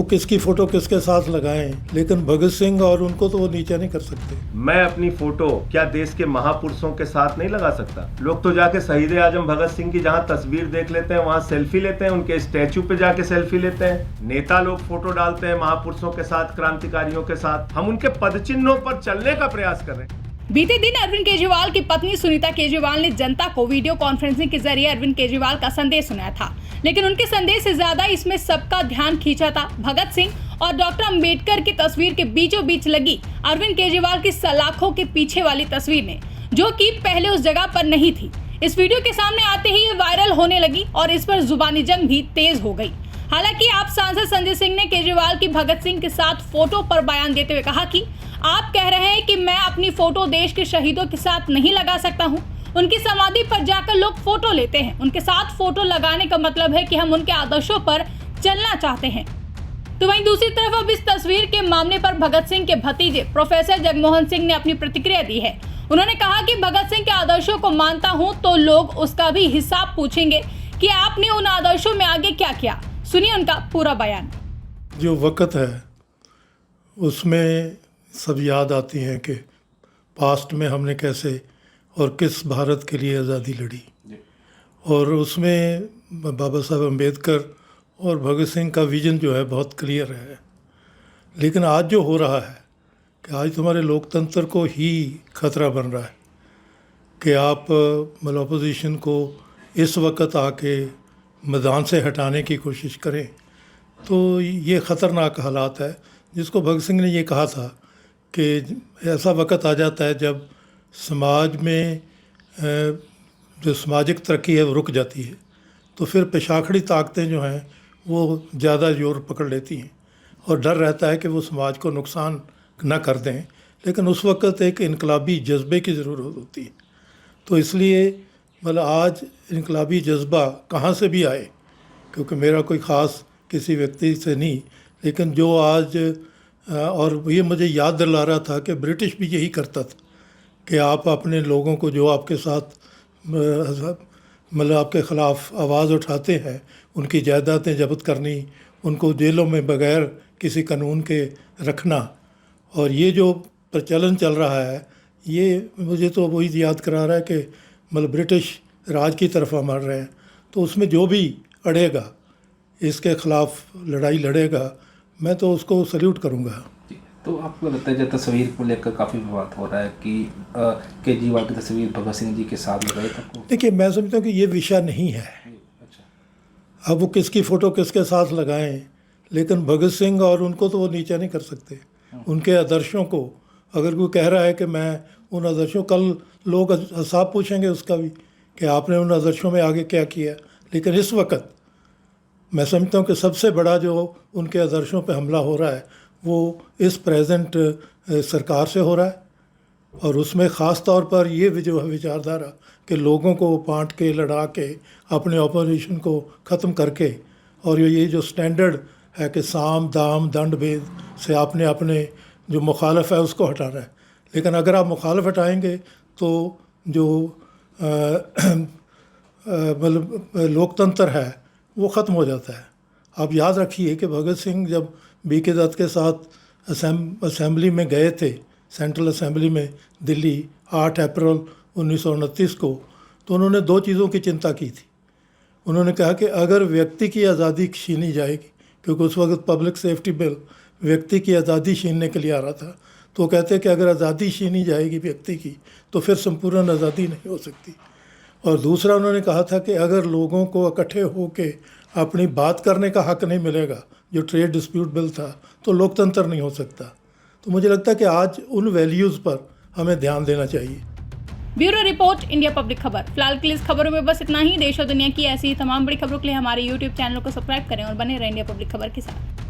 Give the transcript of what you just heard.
वो किसकी फोटो किसके साथ लगाएं, लेकिन भगत सिंह और उनको तो वो नीचा नहीं कर सकते। मैं अपनी फोटो क्या देश के महापुरुषों के साथ नहीं लगा सकता? लोग तो जाके शहीद आजम भगत सिंह की जहां तस्वीर देख लेते हैं वहां सेल्फी लेते हैं, उनके स्टैचू पे जाके सेल्फी लेते हैं। नेता लोग फोटो डालते हैं महापुरुषों के साथ, क्रांतिकारियों के साथ। हम उनके पदचिन्हों पर चलने का प्रयास कर रहे हैं। बीते दिन अरविंद केजरीवाल की पत्नी सुनीता केजरीवाल ने जनता को वीडियो कॉन्फ्रेंसिंग के जरिए अरविंद केजरीवाल का संदेश सुनाया था, लेकिन उनके संदेश से ज्यादा इसमें सबका ध्यान खींचा था भगत सिंह और डॉक्टर अंबेडकर की तस्वीर के बीचों बीच लगी अरविंद केजरीवाल की सलाखों के पीछे वाली तस्वीर ने, जो कि पहले उस जगह पर नहीं थी। इस वीडियो के सामने आते ही ये वायरल होने लगी और इस पर जुबानी जंग भी तेज हो गई। हालांकि आप सांसद संजय सिंह ने केजरीवाल की भगत सिंह के साथ फोटो पर बयान देते हुए कहा कि आप कह रहे हैं कि मैं अपनी फोटो देश के शहीदों के साथ नहीं लगा सकता हूं। उनकी समाधि पर जाकर लोग फोटो लेते हैं, उनके साथ फोटो लगाने का मतलब है कि हम उनके आदर्शों पर चलना चाहते हैं। तो वहीं दूसरी तरफ अब इस तस्वीर के मामले पर भगत सिंह के भतीजे प्रोफेसर जगमोहन सिंह ने अपनी प्रतिक्रिया दी है। उन्होंने कहा कि भगत सिंह के आदर्शों को मानता हूं तो लोग उसका भी हिसाब पूछेंगे कि आपने उन आदर्शों में आगे क्या किया। सुनिए उनका पूरा बयान। जो वक़्त है उसमें सब याद आती हैं कि पास्ट में हमने कैसे और किस भारत के लिए आज़ादी लड़ी, और उसमें बाबा साहब अम्बेडकर और भगत सिंह का विजन जो है बहुत क्लियर है। लेकिन आज जो हो रहा है कि आज तुम्हारे लोकतंत्र को ही खतरा बन रहा है कि आप मतलब अपोजिशन को इस वक्त आके मैदान से हटाने की कोशिश करें, तो ये ख़तरनाक हालात है। जिसको भगत सिंह ने ये कहा था कि ऐसा वक्त आ जाता है जब समाज में जो सामाजिक तरक्की है वो रुक जाती है, तो फिर पेशाखड़ी ताकतें जो हैं वो ज़्यादा जोर पकड़ लेती हैं और डर रहता है कि वो समाज को नुकसान न कर दें। लेकिन उस वक्त एक इनकलाबी जज्बे की ज़रूरत होती है। तो इसलिए मतलब आज इनकलाबी जज्बा कहाँ से भी आए, क्योंकि मेरा कोई ख़ास किसी व्यक्ति से नहीं, लेकिन जो आज और ये मुझे याद दिला रहा था कि ब्रिटिश भी यही करता था कि आप अपने लोगों को जो आपके साथ मतलब आपके ख़िलाफ़ आवाज़ उठाते हैं उनकी जायदादें जब्त करनी, उनको जेलों में बगैर किसी कानून के रखना, और ये जो प्रचलन चल रहा है ये मुझे तो वही याद करा रहा है कि मतलब ब्रिटिश राज की तरफ हम बढ़ रहे हैं। तो उसमें जो भी अड़ेगा, इसके ख़िलाफ़ लड़ाई लड़ेगा, मैं तो उसको सल्यूट करूँगा। तो आपको लगता है जब तस्वीर को लेकर काफ़ी विवाद हो रहा है कि केजरीवाल की तस्वीर भगत सिंह जी के साथ लगाई तक? देखिए, मैं समझता हूँ कि ये विषय नहीं है। अच्छा। अब वो किसकी फ़ोटो किसके साथ लगाएं, लेकिन भगत सिंह और उनको तो वो नीचा नहीं कर सकते। उनके आदर्शों को अगर कोई कह रहा है कि मैं उन आदर्शों, कल लोग हिसाब पूछेंगे उसका भी कि आपने उन आदर्शों में आगे क्या किया। लेकिन इस वक्त मैं समझता हूँ कि सबसे बड़ा जो उनके आदर्शों पे हमला हो रहा है वो इस प्रेजेंट सरकार से हो रहा है, और उसमें ख़ास तौर पर ये जो है विचारधारा कि लोगों को बांट के लड़ा के अपने ऑपोजिशन को ख़त्म करके, और ये जो स्टैंडर्ड है कि साम दाम दंड भेद से आपने अपने जो मुखालिफ है उसको हटाना है। लेकिन अगर आप मुखालिफ हटाएंगे तो जो मतलब लोकतंत्र है वो ख़त्म हो जाता है। आप याद रखिए कि भगत सिंह जब बीके दत्त के साथ असेंबली में गए थे, सेंट्रल असेंबली में दिल्ली 8 अप्रैल 1929 को, तो उन्होंने 2 चीज़ों की चिंता की थी। उन्होंने कहा कि अगर व्यक्ति की आज़ादी छीनी जाएगी, क्योंकि उस वक्त पब्लिक सेफ्टी बिल व्यक्ति की आज़ादी छीनने के लिए आ रहा था, तो कहते कि अगर आज़ादी छीनी जाएगी व्यक्ति की तो फिर संपूर्ण आज़ादी नहीं हो सकती। और दूसरा उन्होंने कहा था कि अगर लोगों को इकट्ठे होके अपनी बात करने का हक़ नहीं मिलेगा, जो ट्रेड डिस्प्यूट बिल था, तो लोकतंत्र नहीं हो सकता। तो मुझे लगता है कि आज उन वैल्यूज़ पर हमें ध्यान देना चाहिए। ब्यूरो रिपोर्ट, इंडिया पब्लिक खबर। फिलहाल के लिए इस खबरों में बस इतना ही। देश और दुनिया की ऐसी ही तमाम बड़ी खबरों के लिए हमारे YouTube चैनल को सब्सक्राइब करें और बने रहें इंडिया पब्लिक खबर के साथ।